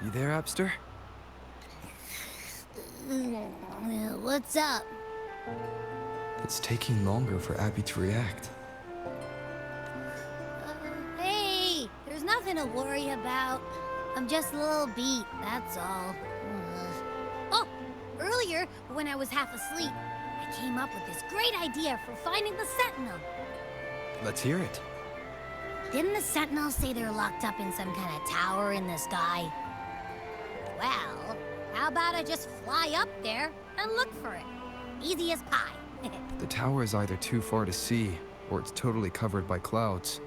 You there, Abster? What's up? It's taking longer for Abby to react. Hey, there's nothing to worry about. I'm just a little beat, that's all. Oh, earlier, when I was half asleep, I came up with this great idea for finding the Sentinel. Let's hear it. Didn't the Sentinels say they're locked up in some kind of tower in the sky? Well, how about I just fly up there and look for it? Easy as pie. The tower is either too far to see, or it's totally covered by clouds.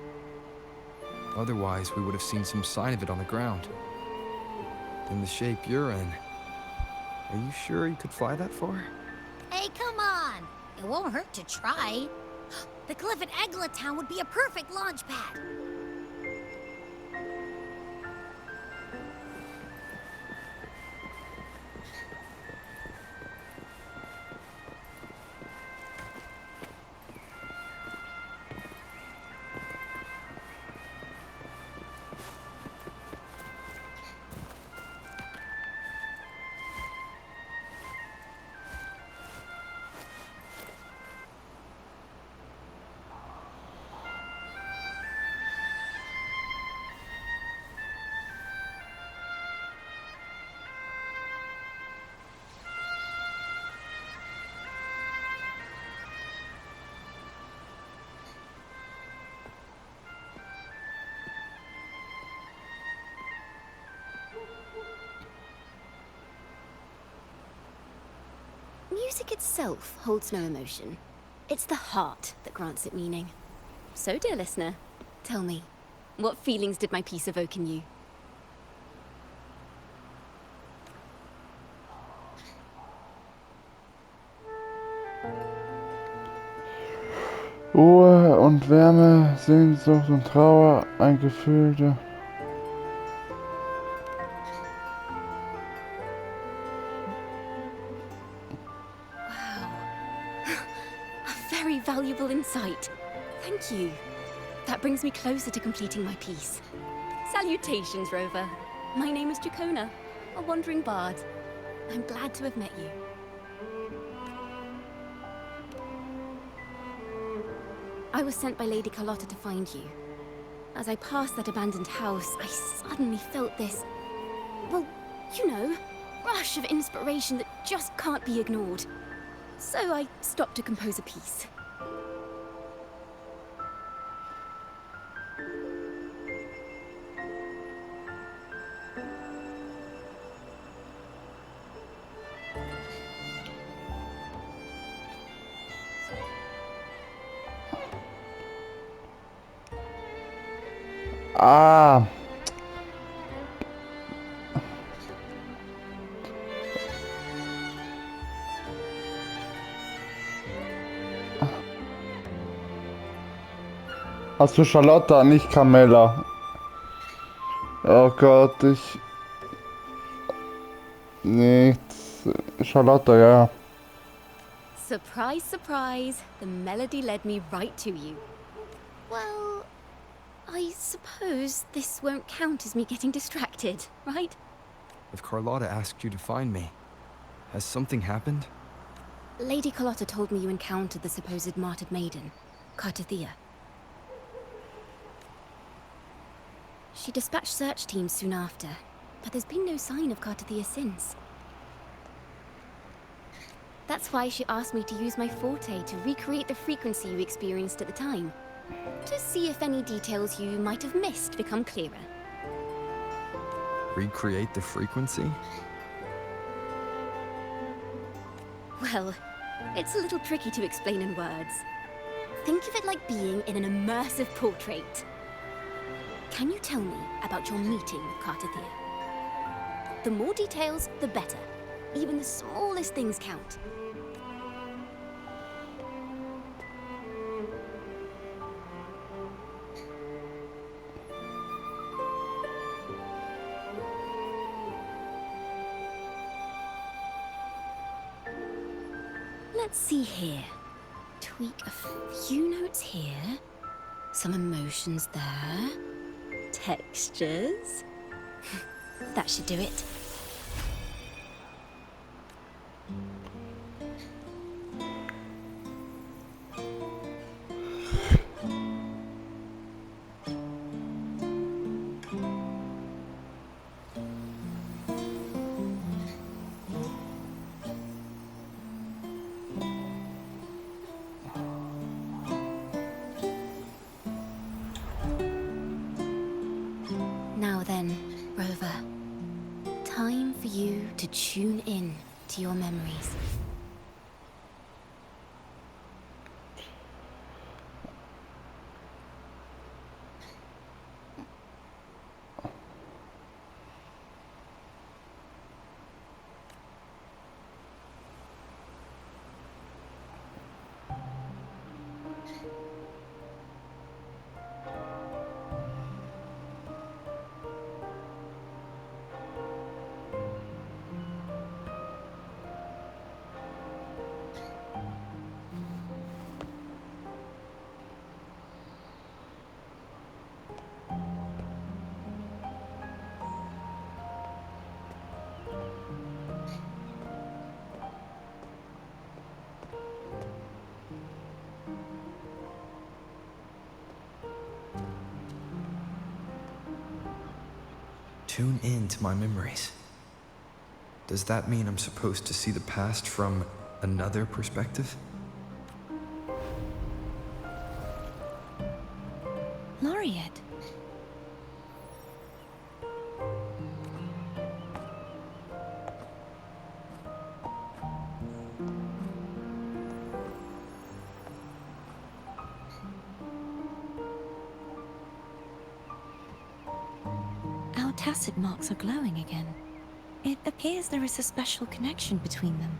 Otherwise, we would have seen some sign of it on the ground. In the shape you're in, are you sure you could fly that far? Hey, come on! It won't hurt to try. The cliff at Eglet Town would be a perfect launch pad. Music itself holds no emotion. It's the heart that grants it meaning. So, dear listener, tell me, what feelings did my piece evoke in you? Ruhe und Wärme, Sehnsucht und Trauer, ein Gefühl der... Very valuable insight. Thank you. That brings me closer to completing my piece. Salutations, Rover. My name is Jacona, a wandering bard. I'm glad to have met you. I was sent by Lady Carlotta to find you. As I passed that abandoned house, I suddenly felt this... well, you know, rush of inspiration that just can't be ignored. So I stopped to compose a piece. Ah! Hast du Charlotta, nicht Carmella? Oh Gott, ich... Nee, Charlotta, ja. Surprise, surprise. The melody led me right to you. Well, I suppose this won't count as me getting distracted, right? If Carlotta asked you to find me, has something happened? Lady Carlotta told me you encountered the supposed martyred maiden, Cartathea. She dispatched search teams soon after, but there's been no sign of Cartathea since. That's why she asked me to use my forte to recreate the frequency you experienced at the time, to see if any details you might have missed become clearer. Recreate the frequency? Well, it's a little tricky to explain in words. Think of it like being in an immersive portrait. Can you tell me about your meeting with Cartathea? The more details, the better. Even the smallest things count. Let's see here. Tweak a few notes here. Some emotions there. Textures. That should do it. Now then, Rover. Time for you to tune in to your memories. Tune in to my memories. Does that mean I'm supposed to see the past from another perspective? Laureate. Our tacit marks are glowing again. It appears there is a special connection between them.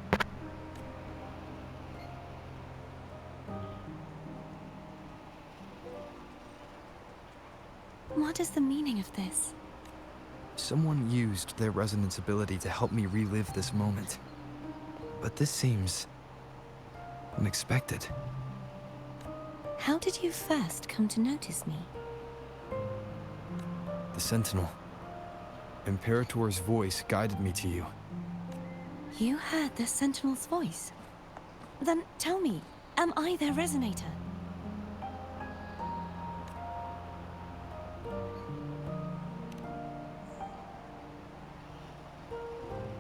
What is the meaning of this? Someone used their resonance ability to help me relive this moment. But this seems unexpected. How did you first come to notice me? The Sentinel. Imperator's voice guided me to you. You heard the Sentinel's voice? Then tell me, am I their resonator?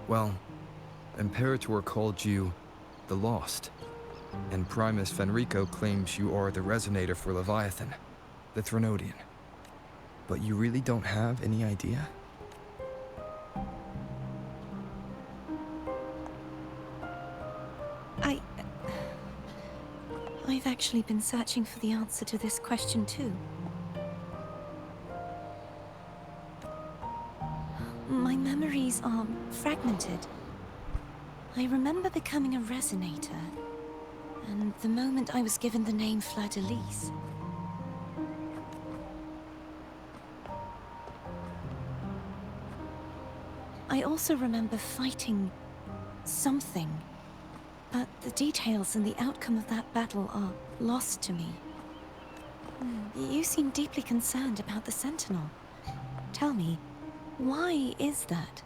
Well, Imperator called you the Lost, and Primus Fenrico claims you are the resonator for Leviathan, the Threnodian. But you really don't have any idea? I've actually been searching for the answer to this question too. My memories are fragmented. I remember becoming a resonator, and the moment I was given the name Fleur-de-Lis. I also remember fighting something, but the details and the outcome of that battle are lost to me. You seem deeply concerned about the Sentinel. Tell me, why is that?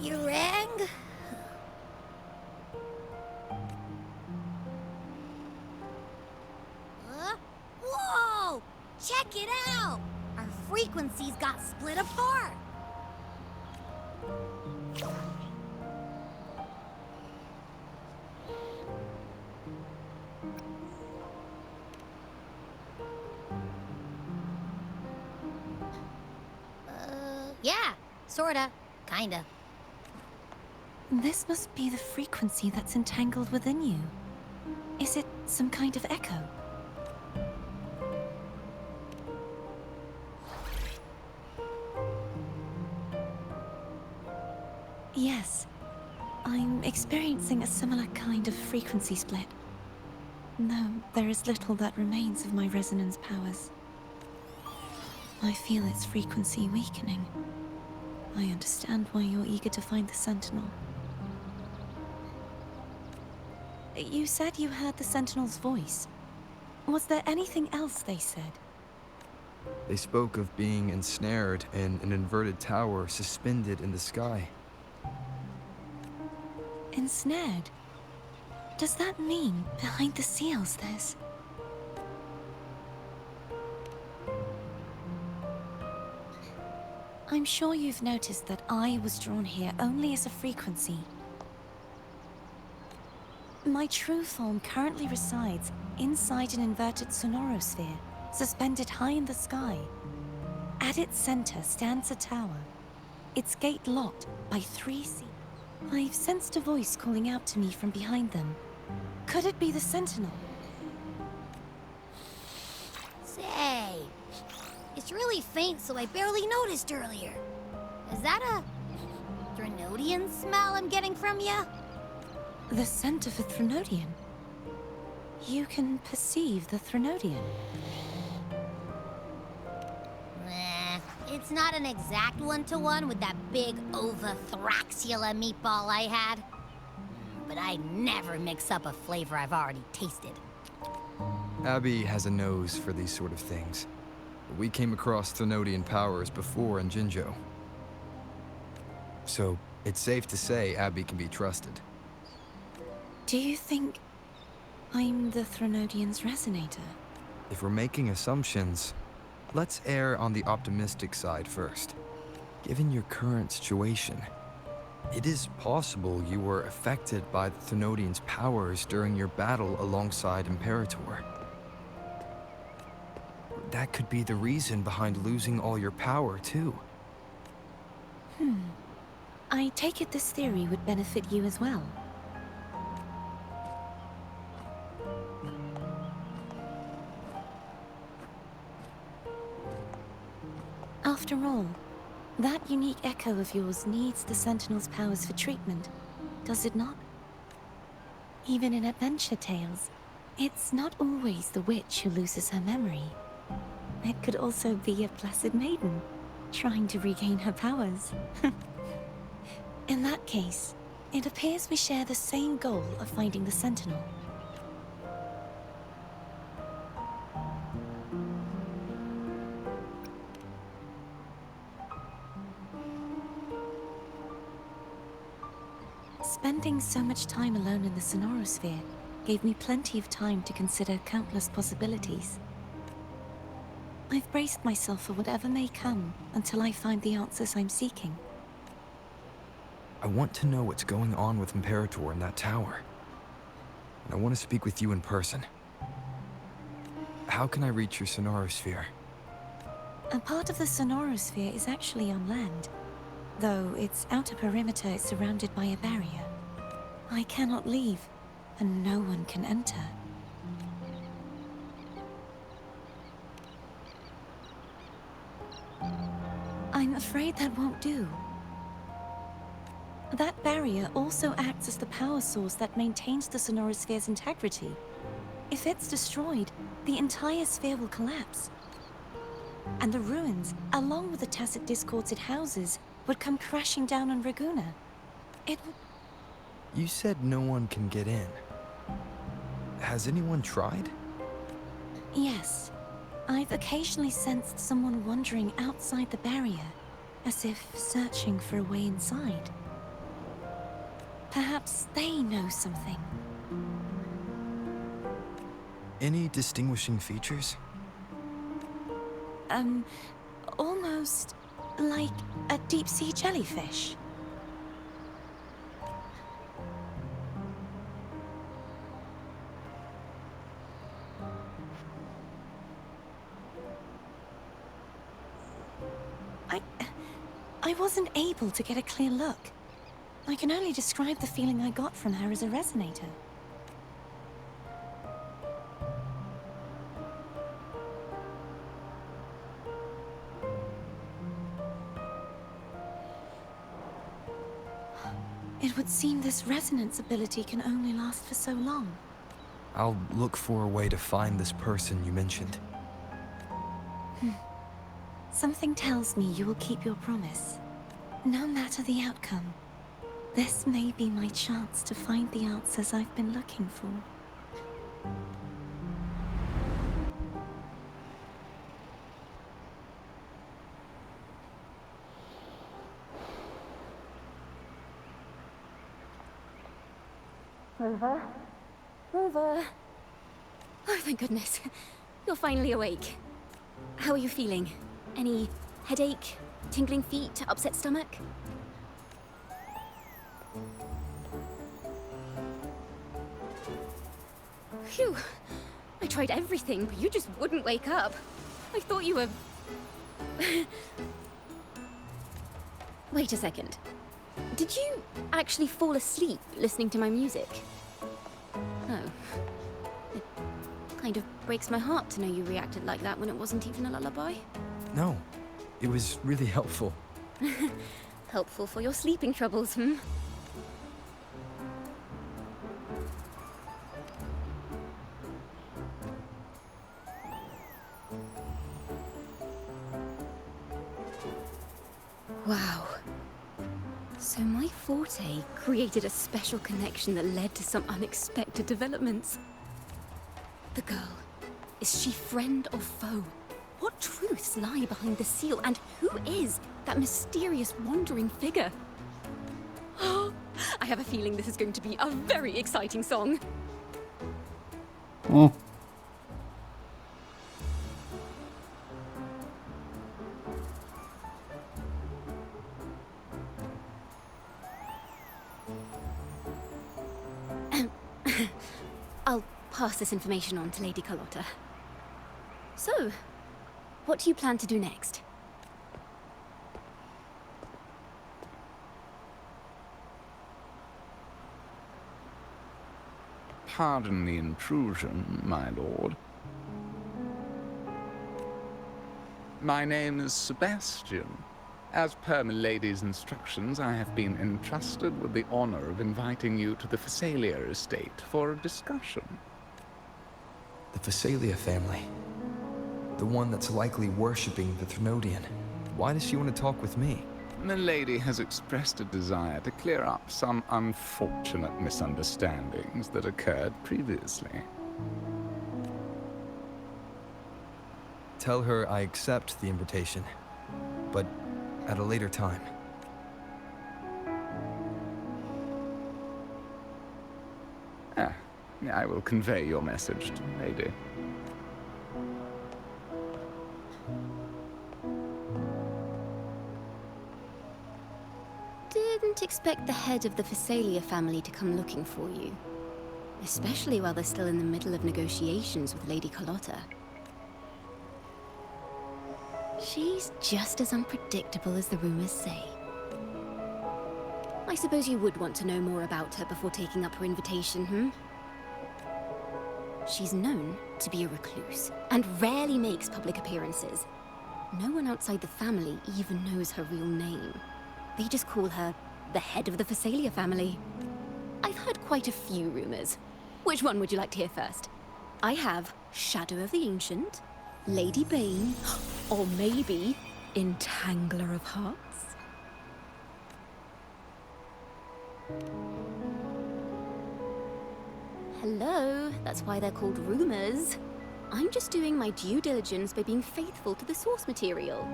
You rang? Whoa! Check it out! Our frequencies got split apart! Yeah, sorta, kinda. This must be the frequency that's entangled within you. Is it some kind of echo? Yes, I'm experiencing a similar kind of frequency split. Though there is little that remains of my resonance powers. I feel its frequency weakening. I understand why you're eager to find the Sentinel. You said you heard the Sentinel's voice. Was there anything else they said? They spoke of being ensnared in an inverted tower suspended in the sky. Ensnared? Does that mean behind the seals there's... I'm sure you've noticed that I was drawn here only as a frequency. My true form currently resides inside an inverted sonorosphere, suspended high in the sky. At its center stands a tower, its gate locked by 3 seals. I've sensed a voice calling out to me from behind them. Could it be the Sentinel? Say, it's really faint, so I barely noticed earlier. Is that a Threnodian smell I'm getting from you? The scent of a Threnodian? You can perceive the Threnodian? It's not an exact one-to-one with that big Ovathraxula meatball I had. But I never mix up a flavor I've already tasted. Abby has a nose for these sort of things. We came across Threnodian powers before in Jinzhou. So, it's safe to say Abby can be trusted. Do you think I'm the Threnodian's resonator? If we're making assumptions, let's err on the optimistic side first. Given your current situation, it is possible you were affected by the Threnodian's powers during your battle alongside Imperator. That could be the reason behind losing all your power, too. I take it this theory would benefit you as well. After all, that unique echo of yours needs the Sentinel's powers for treatment, does it not? Even in adventure tales, it's not always the witch who loses her memory. It could also be a placid maiden, trying to regain her powers. In that case, it appears we share the same goal of finding the Sentinel. Spending so much time alone in the sonorosphere gave me plenty of time to consider countless possibilities. I've braced myself for whatever may come until I find the answers I'm seeking. I want to know what's going on with Imperator in that tower. And I want to speak with you in person. How can I reach your sonorosphere? A part of the sonorosphere is actually on land, though its outer perimeter is surrounded by a barrier. I cannot leave, and no one can enter. I'm afraid that won't do. That barrier also acts as the power source that maintains the sonorosphere's integrity. If it's destroyed, the entire sphere will collapse. And the ruins, along with the tacit discords it houses, would come crashing down on Raguna. It would... You said no one can get in. Has anyone tried? Yes. I've occasionally sensed someone wandering outside the barrier, as if searching for a way inside. Perhaps they know something. Any distinguishing features? Almost like a deep-sea jellyfish. I wasn't able to get a clear look. I can only describe the feeling I got from her as a resonator. It would seem this resonance ability can only last for so long. I'll look for a way to find this person you mentioned. Something tells me you will keep your promise. No matter the outcome, this may be my chance to find the answers I've been looking for. Rover? Rover? Oh, thank goodness. You're finally awake. How are you feeling? Any headache, tingling feet, upset stomach? Phew. I tried everything, but you just wouldn't wake up. I thought you were... Wait a second. Did you actually fall asleep listening to my music? Oh. It kind of breaks my heart to know you reacted like that when it wasn't even a lullaby. No, it was really helpful. Helpful for your sleeping troubles, hmm? Wow. So my forte created a special connection that led to some unexpected developments. The girl, is she friend or foe? What truths lie behind the seal, and who is that mysterious wandering figure? I have a feeling this is going to be a very exciting song. Hm. I'll pass this information on to Lady Carlotta. So, what do you plan to do next? Pardon the intrusion, my lord. My name is Sebastian. As per milady's instructions, I have been entrusted with the honor of inviting you to the Phasalia estate for a discussion. The Phasalia family. The one that's likely worshipping the Thrnodian. Why does she want to talk with me? Milady has expressed a desire to clear up some unfortunate misunderstandings that occurred previously. Tell her I accept the invitation, but at a later time. I will convey your message to Milady. Didn't expect the head of the Phasalia family to come looking for you. Especially while they're still in the middle of negotiations with Lady Carlotta. She's just as unpredictable as the rumors say. I suppose you would want to know more about her before taking up her invitation, hmm? She's known to be a recluse, and rarely makes public appearances. No one outside the family even knows her real name. They just call her the head of the Phasalia family. I've heard quite a few rumors. Which one would you like to hear first? I have Shadow of the Ancient, Lady Bane, or maybe Entangler of Hearts? Hello, that's why they're called rumors. I'm just doing my due diligence by being faithful to the source material.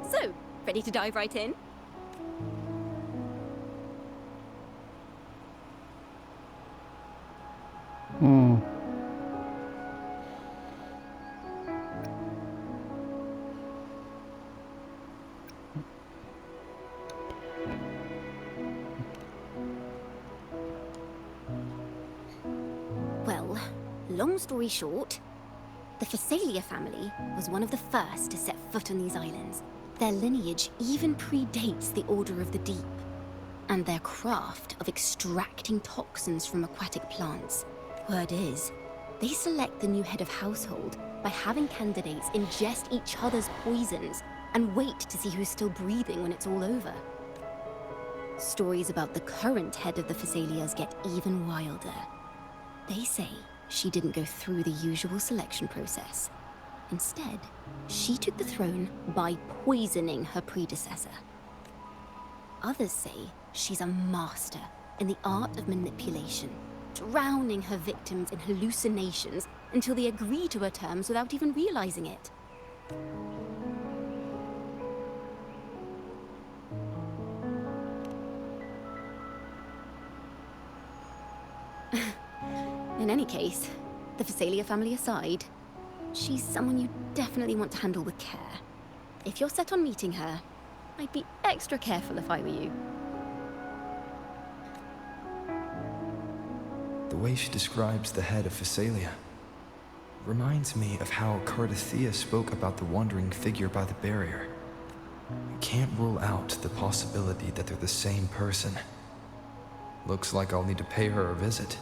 So, ready to dive right in? Well, long story short, the Phasalia family was one of the first to set foot on these islands. Their lineage even predates the Order of the Deep, and their craft of extracting toxins from aquatic plants. Word is, they select the new head of household by having candidates ingest each other's poisons and wait to see who's still breathing when it's all over. Stories about the current head of the Phasalias get even wilder. They say she didn't go through the usual selection process. Instead, she took the throne by poisoning her predecessor. Others say she's a master in the art of manipulation, drowning her victims in hallucinations until they agree to her terms without even realizing it. In any case, the Phasalia family aside, she's someone you definitely want to handle with care. If you're set on meeting her, I'd be extra careful if I were you. The way she describes the head of Phasalia reminds me of how Cardathea spoke about the wandering figure by the barrier. I can't rule out the possibility that they're the same person. Looks like I'll need to pay her a visit.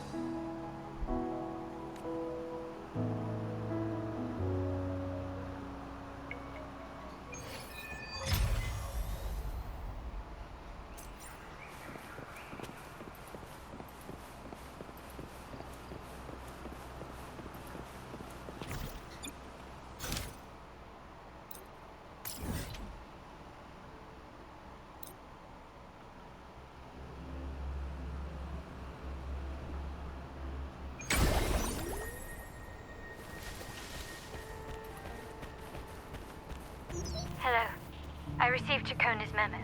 Hello. I received Chacona's memo.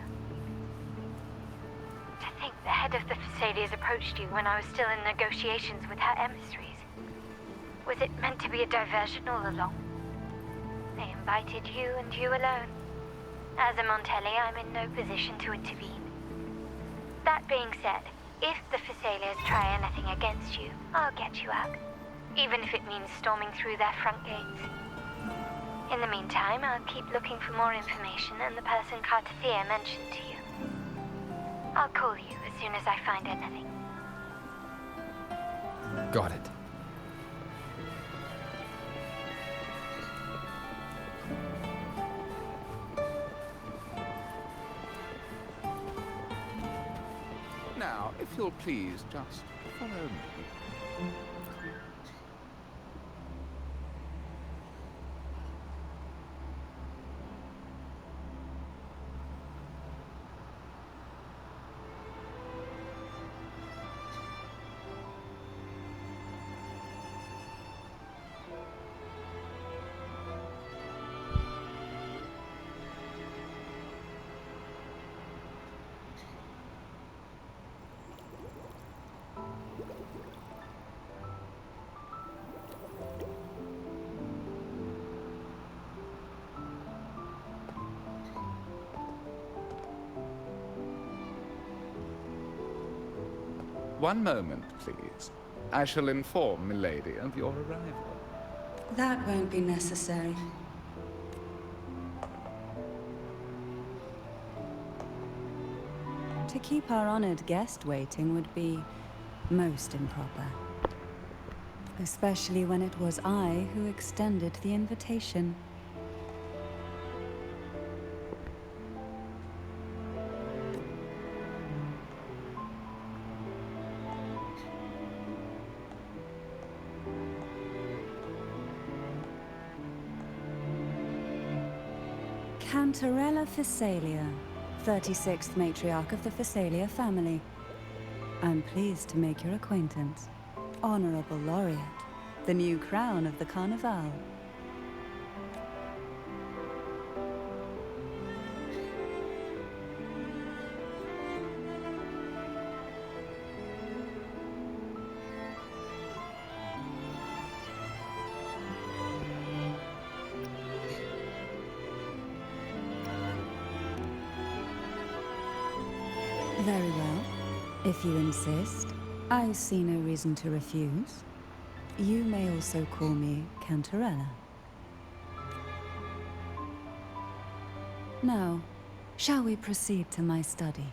To think the head of the Phasalias approached you when I was still in negotiations with her emissaries. Was it meant to be a diversion all along? They invited you and you alone. As a Montelli, I'm in no position to intervene. That being said, if the Phasalias try anything against you, I'll get you out. Even if it means storming through their front gates. In the meantime, I'll keep looking for more information and the person Cardathea mentioned to you. I'll call you as soon as I find anything. Got it. Now, if you'll please just follow me. One moment, please. I shall inform Milady of your arrival. That won't be necessary. To keep our honored guest waiting would be most improper. Especially when it was I who extended the invitation. Cantarella Phasalia, 36th matriarch of the Phasalia family. I'm pleased to make your acquaintance. Honorable Laureate, the new crown of the Carnival. Very well. If you insist, I see no reason to refuse. You may also call me Cantarella. Now, shall we proceed to my study?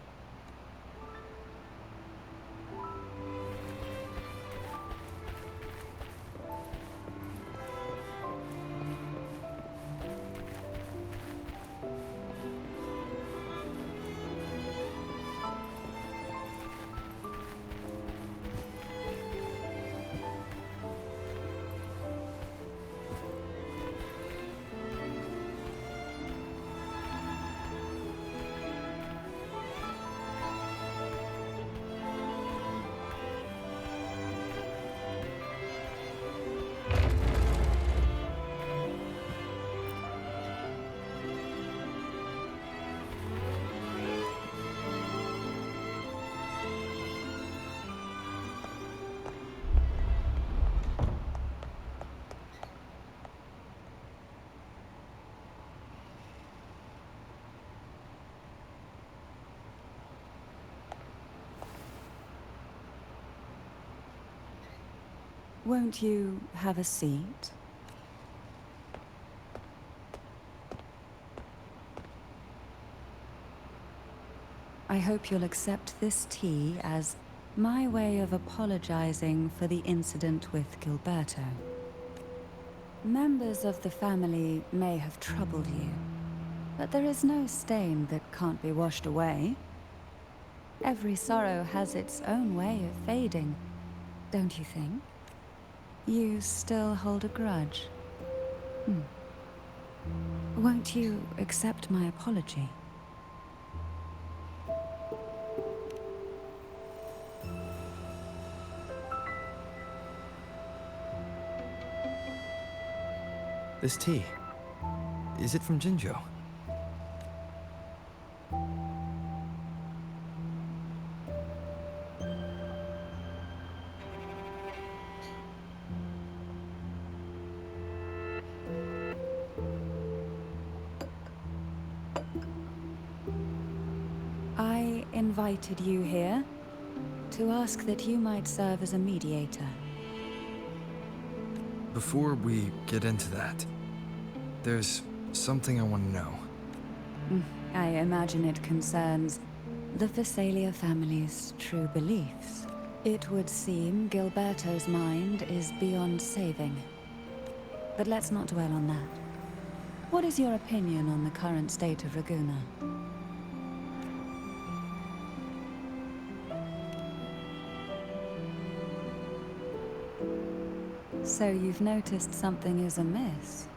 Won't you have a seat? I hope you'll accept this tea as my way of apologizing for the incident with Gilberto. Members of the family may have troubled you, but there is no stain that can't be washed away. Every sorrow has its own way of fading, don't you think? You still hold a grudge. Won't you accept my apology? This tea, is it from Jinjo? I invited you here to ask that you might serve as a mediator. Before we get into that, there's something I want to know. I imagine it concerns the Visalia family's true beliefs. It would seem Gilberto's mind is beyond saving. But let's not dwell on that. What is your opinion on the current state of Raguna? So you've noticed something is amiss?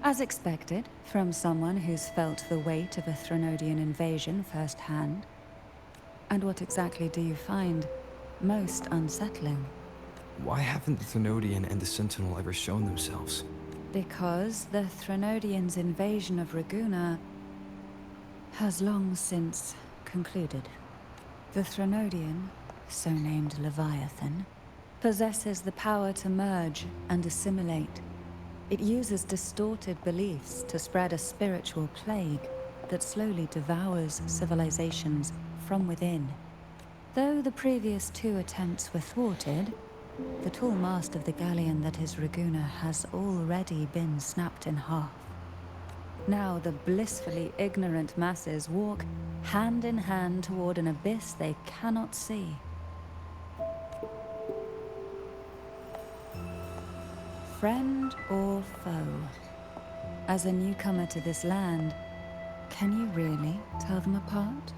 As expected, from someone who's felt the weight of a Threnodian invasion firsthand. And what exactly do you find most unsettling? Why haven't the Thenodian and the Sentinel ever shown themselves? Because the Threnodians' invasion of Raguna has long since concluded. The Threnodian, so named Leviathan, possesses the power to merge and assimilate. It uses distorted beliefs to spread a spiritual plague that slowly devours civilizations from within. Though the previous two attempts were thwarted, the tall mast of the galleon that is Raguna has already been snapped in half. Now the blissfully ignorant masses walk hand in hand toward an abyss they cannot see. Friend or foe? As a newcomer to this land, can you really tell them apart?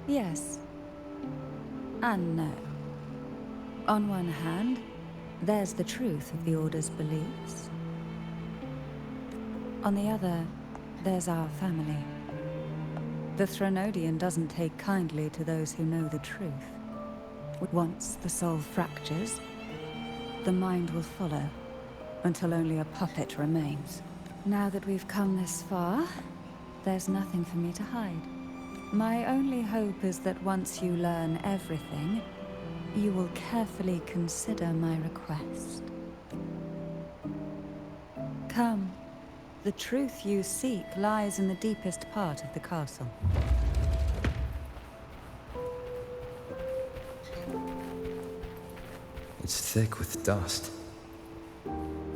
Yes. And no. On one hand, there's the truth of the Order's beliefs. On the other, there's our family. The Threnodian doesn't take kindly to those who know the truth. Once the soul fractures, the mind will follow, until only a puppet remains. Now that we've come this far, there's nothing for me to hide. My only hope is that once you learn everything, you will carefully consider my request. Come. The truth you seek lies in the deepest part of the castle. It's thick with dust.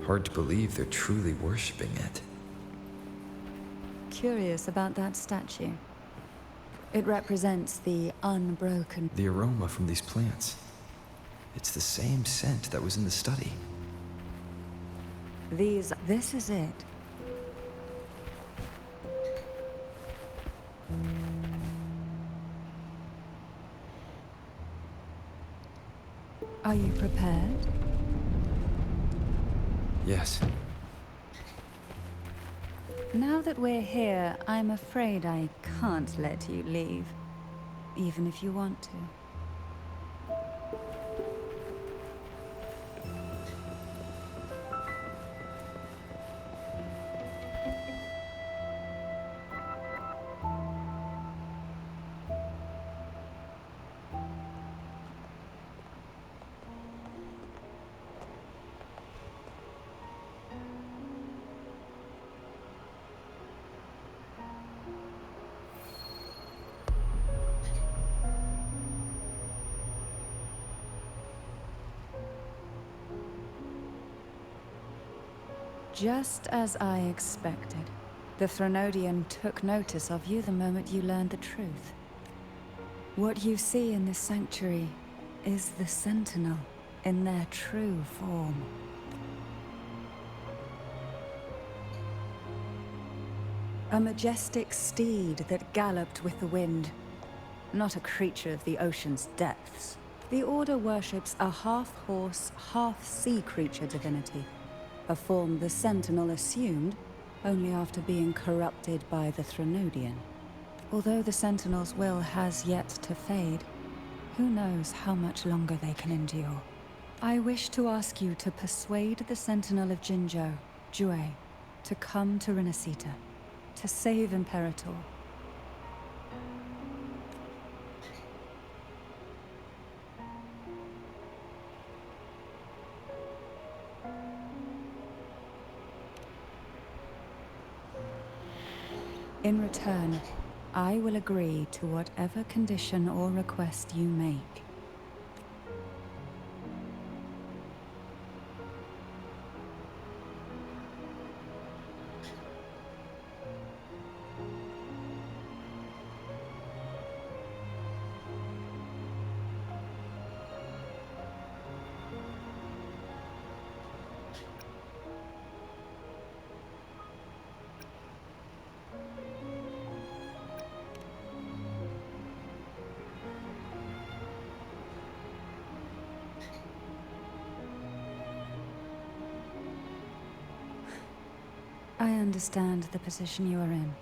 Hard to believe they're truly worshipping it. Curious about that statue. It represents the unbroken... The aroma from these plants. It's the same scent that was in the study. This is it. Are you prepared? Yes. Now that we're here, I'm afraid I can't let you leave. Even if you want to. Just as I expected. The Threnodian took notice of you the moment you learned the truth. What you see in this sanctuary is the Sentinel in their true form. A majestic steed that galloped with the wind. Not a creature of the ocean's depths. The Order worships a half-horse, half-sea creature divinity. A form the Sentinel assumed only after being corrupted by the Threnodian. Although the Sentinel's will has yet to fade, who knows how much longer they can endure. I wish to ask you to persuade the Sentinel of Jinzhou, Jue, to come to Renacita, to save Imperator. In return, I will agree to whatever condition or request you make. I understand the position you are in.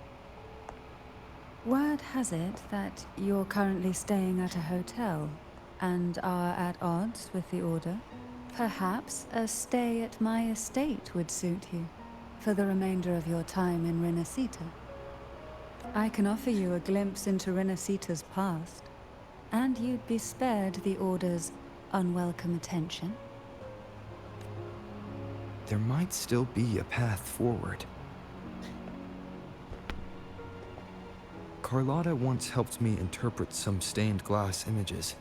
Word has it that you're currently staying at a hotel and are at odds with the Order. Perhaps a stay at my estate would suit you for the remainder of your time in Renacita. I can offer you a glimpse into Renacita's past, and you'd be spared the Order's unwelcome attention. There might still be a path forward. Carlotta once helped me interpret some stained glass images.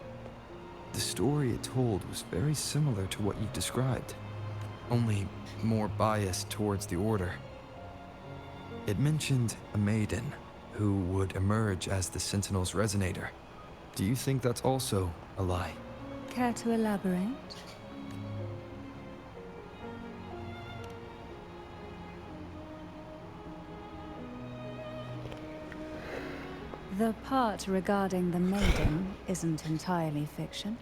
The story it told was very similar to what you've described, only more biased towards the Order. It mentioned a maiden who would emerge as the Sentinel's resonator. Do you think that's also a lie? Care to elaborate? The part regarding the maiden isn't entirely fiction.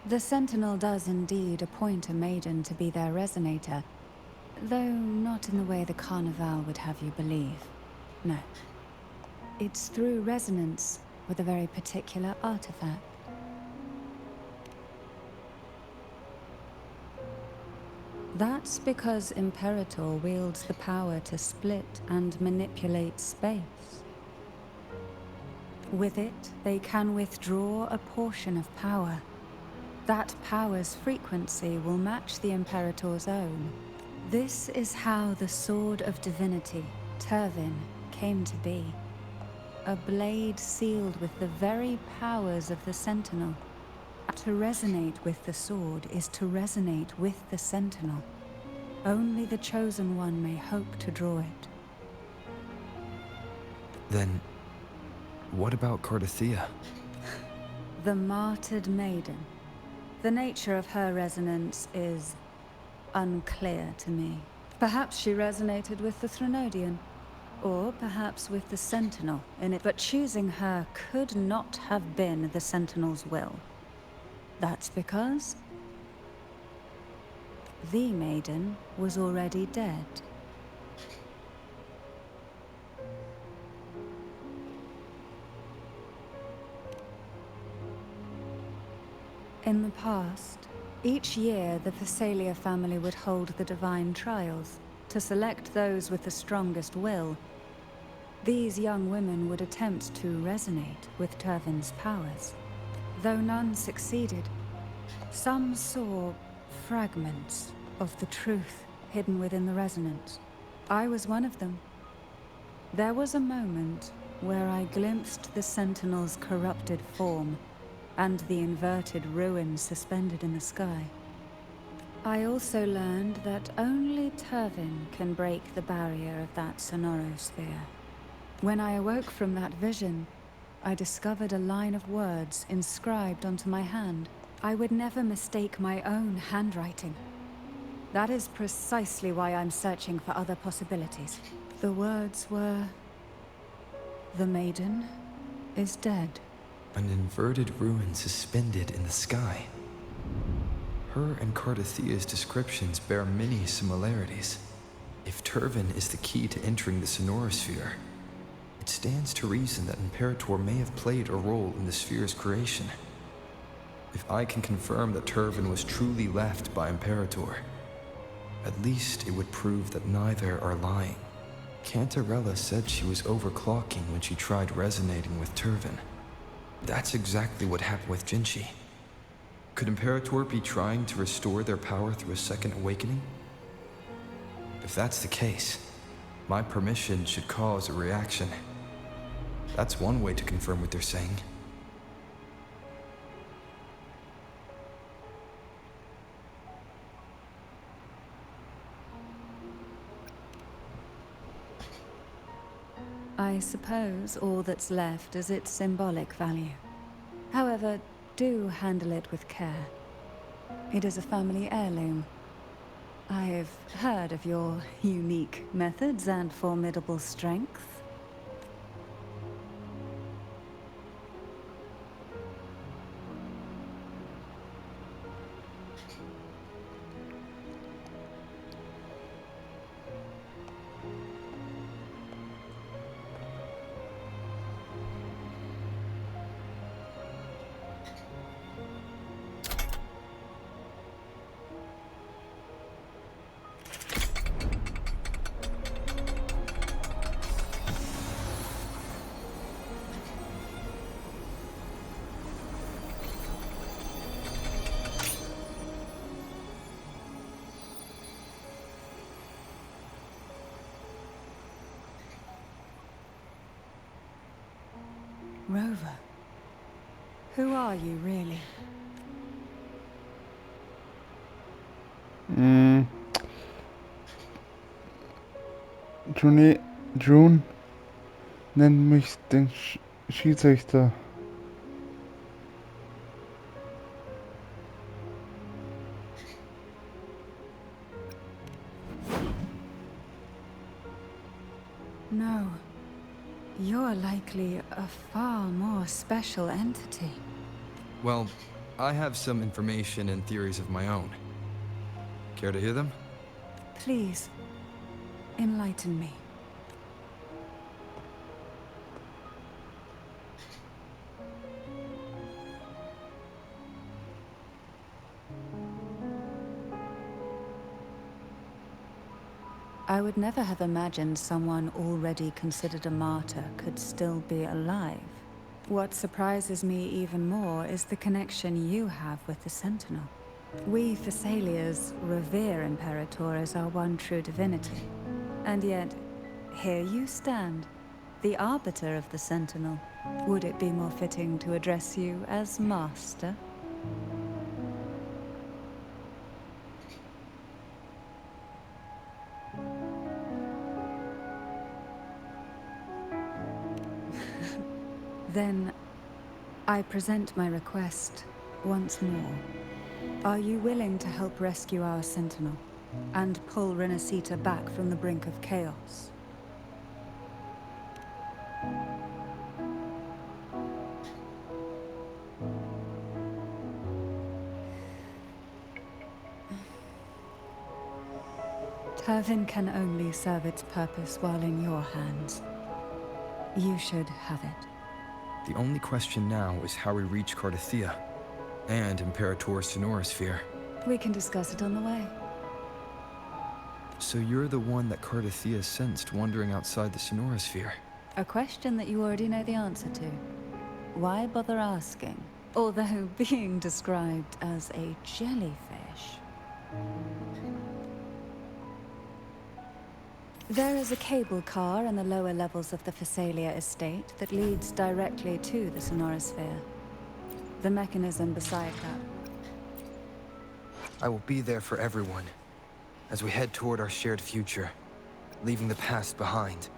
The Sentinel does indeed appoint a maiden to be their resonator, though not in the way the Carnival would have you believe. No. It's through resonance with a very particular artifact. That's because Imperator wields the power to split and manipulate space. With it, they can withdraw a portion of power. That power's frequency will match the Imperator's own. This is how the Sword of Divinity, Turvin, came to be. A blade sealed with the very powers of the Sentinel. To resonate with the sword is to resonate with the Sentinel. Only the Chosen One may hope to draw it. Then, what about Cardothea? The martyred maiden. The nature of her resonance is unclear to me. Perhaps she resonated with the Threnodian, or perhaps with the Sentinel in it, but choosing her could not have been the Sentinel's will. That's because the maiden was already dead. In the past, each year the Phasalia family would hold the divine trials to select those with the strongest will. These young women would attempt to resonate with Turvin's powers. Though none succeeded, some saw fragments of the truth hidden within the resonance. I was one of them. There was a moment where I glimpsed the Sentinel's corrupted form and the inverted ruin suspended in the sky. I also learned that only Turvin can break the barrier of that sonorosphere. When I awoke from that vision, I discovered a line of words inscribed onto my hand. I would never mistake my own handwriting. That is precisely why I'm searching for other possibilities. The words were... The maiden is dead. An inverted ruin suspended in the sky. Her and Cardathia's descriptions bear many similarities. If Turvin is the key to entering the sonorosphere, it stands to reason that Imperator may have played a role in the sphere's creation. If I can confirm that Turvin was truly left by Imperator, at least it would prove that neither are lying. Cantarella said she was overclocking when she tried resonating with Turvin. That's exactly what happened with Jinchi. Could Imperator be trying to restore their power through a second awakening? If that's the case, my permission should cause a reaction. That's one way to confirm what they're saying. I suppose all that's left is its symbolic value. However, do handle it with care. It is a family heirloom. I've heard of your unique methods and formidable strength. Rover, who are you really? June nennt mich den Schiedsrichter. No. You're likely a far more special entity. Well, I have some information and theories of my own. Care to hear them? Please, enlighten me. I would never have imagined someone already considered a martyr could still be alive. What surprises me even more is the connection you have with the Sentinel. We Thessalians revere Imperator as our one true divinity. And yet, here you stand, the arbiter of the Sentinel. Would it be more fitting to address you as Master? Then, I present my request once more. Are you willing to help rescue our Sentinel and pull Renacita back from the brink of chaos? Turvin can only serve its purpose while in your hands. You should have it. The only question now is how we reach Cardathia and Imperator's sonorosphere. We can discuss it on the way. So you're the one that Cardathia sensed wandering outside the sonorosphere? A question that you already know the answer to. Why bother asking? Although being described as a jellyfish. There is a cable car in the lower levels of the Thessalia estate that leads directly to the sonorosphere. The mechanism beside that. I will be there for everyone as we head toward our shared future, leaving the past behind.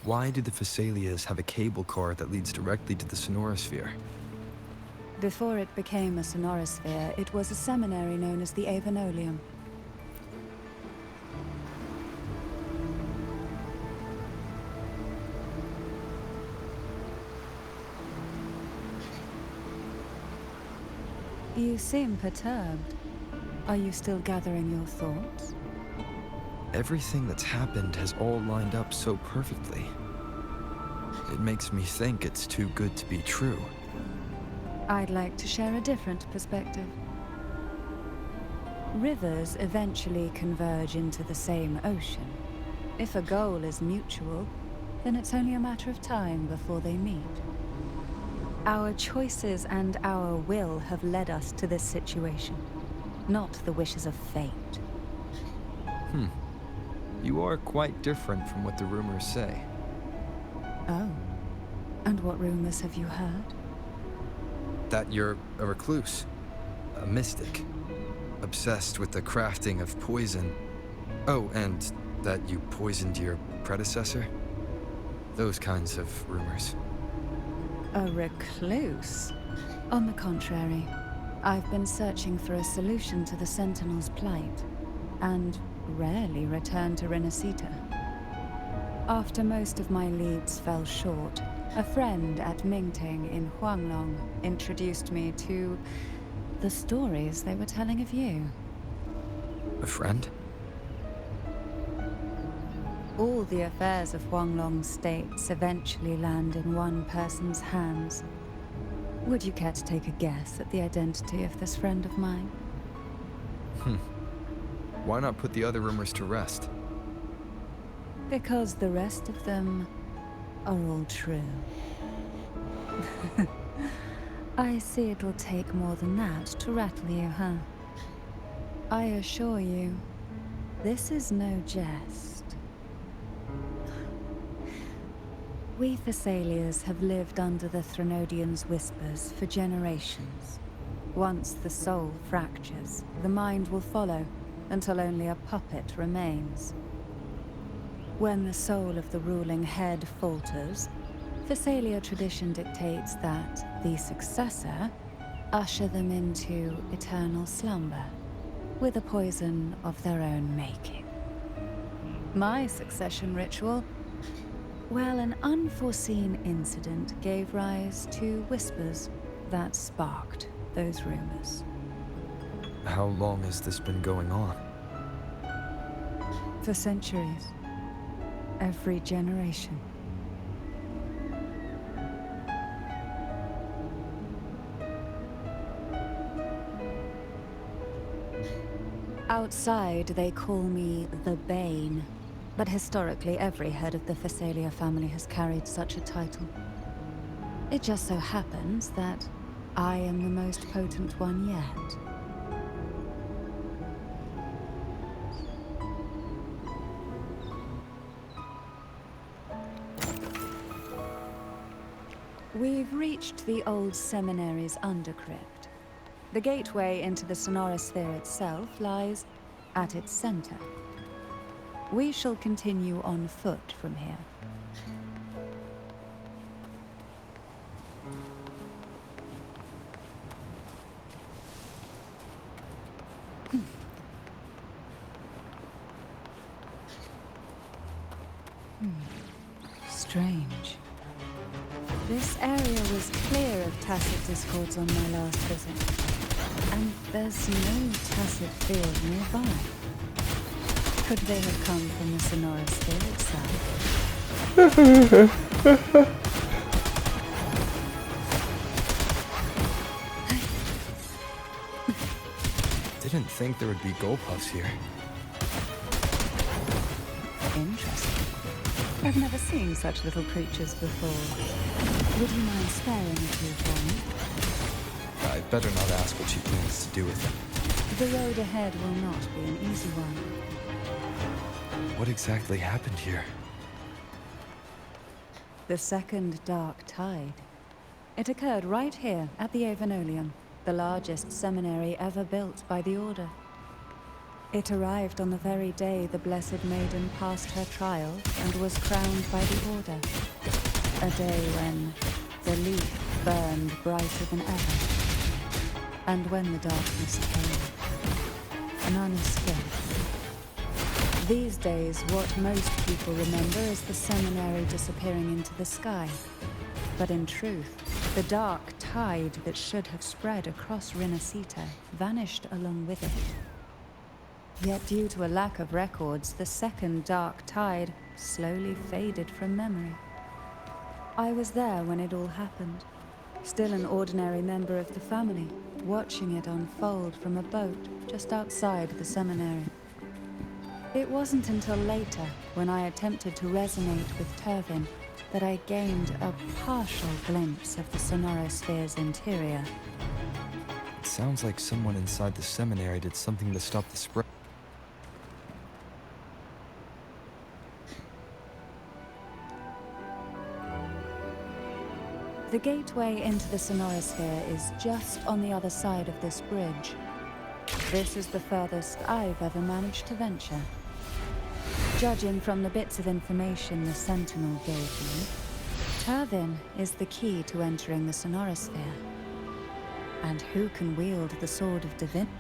Why do the Phasalias have a cable car that leads directly to the Sonorosphere? Before it became a sonorosphere, it was a seminary known as the Avenolium. You seem perturbed. Are you still gathering your thoughts? Everything that's happened has all lined up so perfectly. It makes me think it's too good to be true. I'd like to share a different perspective. Rivers eventually converge into the same ocean. If a goal is mutual, then it's only a matter of time before they meet. Our choices and our will have led us to this situation, not the wishes of fate. You are quite different from what the rumors say. Oh. And what rumors have you heard? That you're a recluse, a mystic, obsessed with the crafting of poison. Oh, and that you poisoned your predecessor? Those kinds of rumors. A recluse? On the contrary, I've been searching for a solution to the Sentinel's plight, and rarely return to Renacita. After most of my leads fell short, a friend at Mingting in Huanglong introduced me to the stories they were telling of you. A friend? All the affairs of Huanglong states eventually land in one person's hands. Would you care to take a guess at the identity of this friend of mine? Why not put the other rumors to rest? Because the rest of them are all true. I see it'll take more than that to rattle you, huh? I assure you, this is no jest. We Thessalians have lived under the Threnodians' whispers for generations. Once the soul fractures, the mind will follow, until only a puppet remains. When the soul of the ruling head falters, Thessalia tradition dictates that the successor usher them into eternal slumber, with a poison of their own making. My succession ritual? Well, an unforeseen incident gave rise to whispers that sparked those rumors. How long has this been going on? For centuries. Every generation. Outside, they call me the Bane. But historically, every head of the Phasalia family has carried such a title. It just so happens that I am the most potent one yet. We've reached the old seminary's undercrypt. The gateway into the Sonorosphere itself lies at its center. We shall continue on foot from here. Strange. This area was clear of tacit discords on my last visit. And there's no tacit field nearby. Could they have come from the Sonorosphere itself? Didn't think there would be goalpuffs here. Interesting. I've never seen such little creatures before. Would you mind sparing a few for me? I'd better not ask what she plans to do with them. The road ahead will not be an easy one. What exactly happened here? The second dark tide. It occurred right here at the Avenolium, the largest seminary ever built by the Order. It arrived on the very day the Blessed Maiden passed her trial and was crowned by the Order. A day when the leaf burned brighter than ever. And when the darkness came, none escaped. These days, what most people remember is the seminary disappearing into the sky. But in truth, the dark tide that should have spread across Rinascita vanished along with it. Yet due to a lack of records, the second dark tide slowly faded from memory. I was there when it all happened, still an ordinary member of the family, watching it unfold from a boat just outside the seminary. It wasn't until later, when I attempted to resonate with Turvin, that I gained a partial glimpse of the Sonorosphere's interior. It sounds like someone inside the seminary did something to stop the spread. The gateway into the Sonorosphere is just on the other side of this bridge. This is the furthest I've ever managed to venture. Judging from the bits of information the Sentinel gave me, Turvin is the key to entering the Sonorosphere. And who can wield the Sword of Divinity?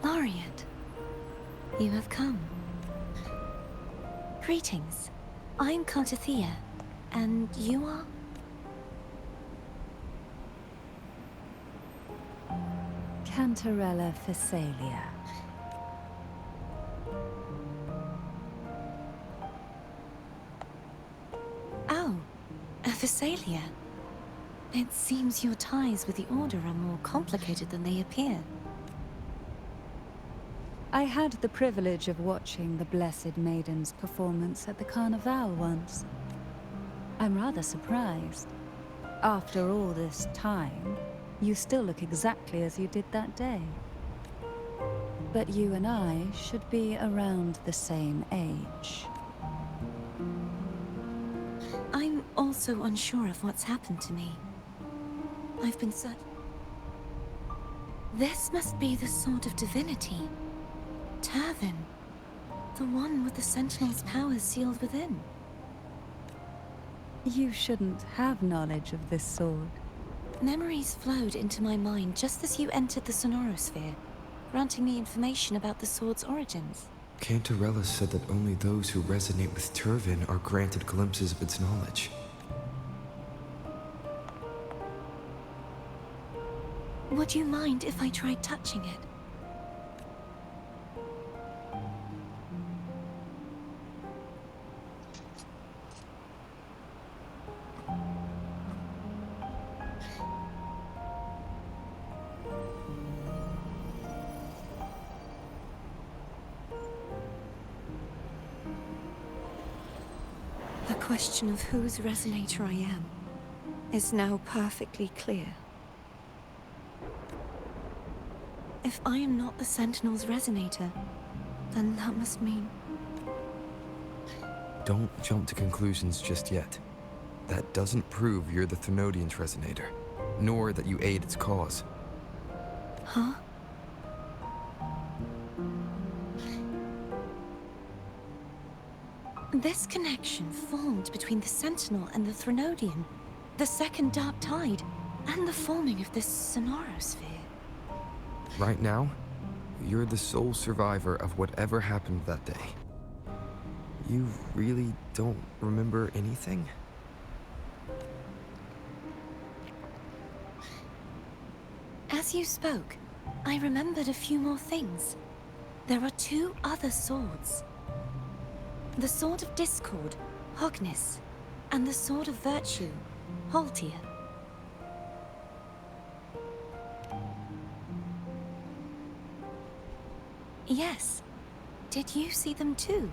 Laureate, you have come. Greetings. I'm Cartathea, and you are? Cantarella Phasalia. Oh, a Phasalia. It seems your ties with the Order are more complicated than they appear. I had the privilege of watching the Blessed Maiden's performance at the Carnival once. I'm rather surprised. After all this time, you still look exactly as you did that day. But you and I should be around the same age. I'm also unsure of what's happened to me. I've been This must be the sword of divinity. Turvin. The one with the Sentinel's powers sealed within. You shouldn't have knowledge of this sword. Memories flowed into my mind just as you entered the Sonorosphere, granting me information about the sword's origins. Cantarella said that only those who resonate with Turvin are granted glimpses of its knowledge. Would you mind if I tried touching it? The question of whose resonator I am is now perfectly clear. If I am not the Sentinel's resonator, then that must mean... Don't jump to conclusions just yet. That doesn't prove you're the Thenodian's resonator, nor that you aid its cause. Huh? This connection formed between the Sentinel and the Thenodian, the second Dark Tide, and the forming of this Sonorosphere. Right now, you're the sole survivor of whatever happened that day. You really don't remember anything? As you spoke, I remembered a few more things. There are 2 other swords. The Sword of Discord, Hognis, and the Sword of Virtue, Haltia. Yes. Did you see them too?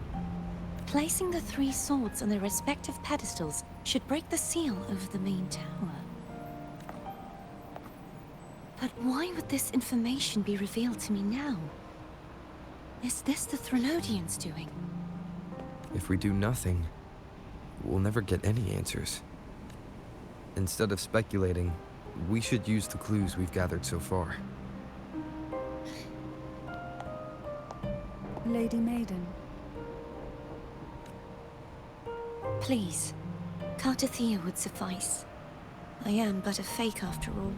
Placing the 3 swords on their respective pedestals should break the seal over the main tower. But why would this information be revealed to me now? Is this the Thenodian's doing? If we do nothing, we'll never get any answers. Instead of speculating, we should use the clues we've gathered so far. Lady Maiden. Please, Cartathea would suffice. I am but a fake after all.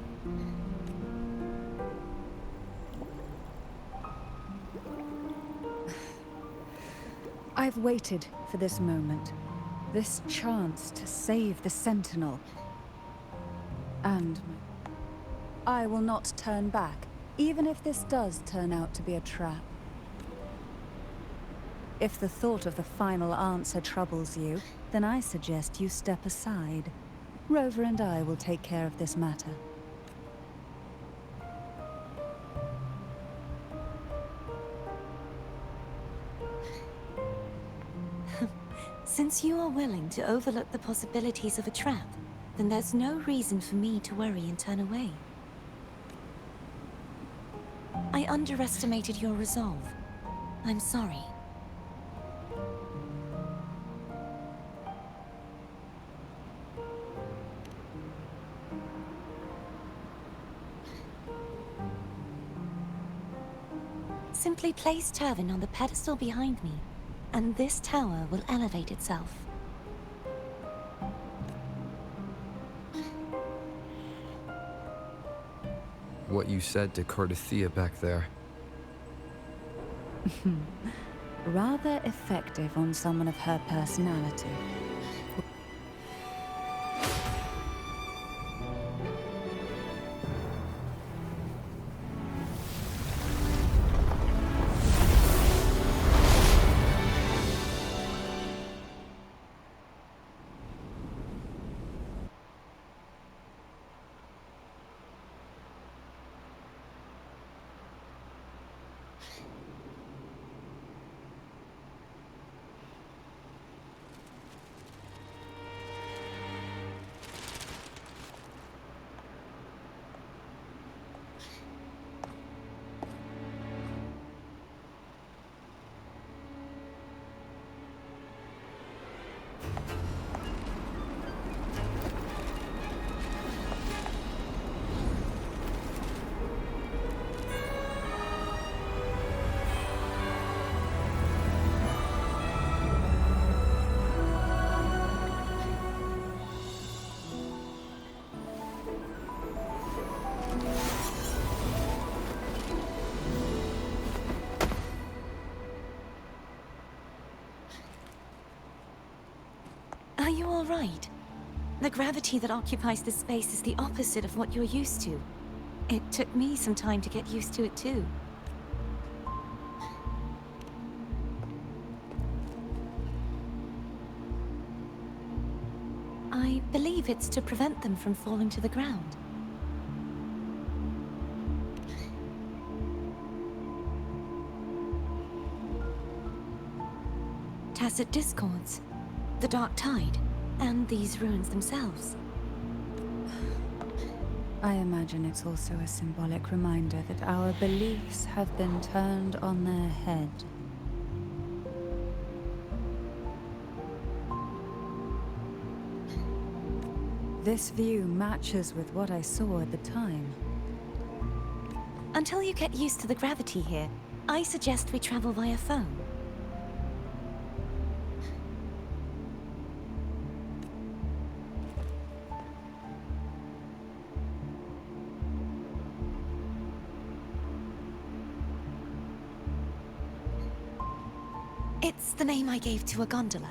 I've waited for this moment. This chance to save the Sentinel. And I will not turn back, even if this does turn out to be a trap. If the thought of the final answer troubles you, then I suggest you step aside. Rover and I will take care of this matter. Since you are willing to overlook the possibilities of a trap, then there's no reason for me to worry and turn away. I underestimated your resolve. I'm sorry. Simply place Turvin on the pedestal behind me, and this tower will elevate itself. What you said to Cartathea back there. Rather effective on someone of her personality. Are you all right? The gravity that occupies this space is the opposite of what you're used to. It took me some time to get used to it too. I believe it's to prevent them from falling to the ground. Tacit discords, the dark tide, and these ruins themselves. I imagine it's also a symbolic reminder that our beliefs have been turned on their head. This view matches with what I saw at the time. Until you get used to the gravity here, I suggest we travel via phone. It's the name I gave to a gondola.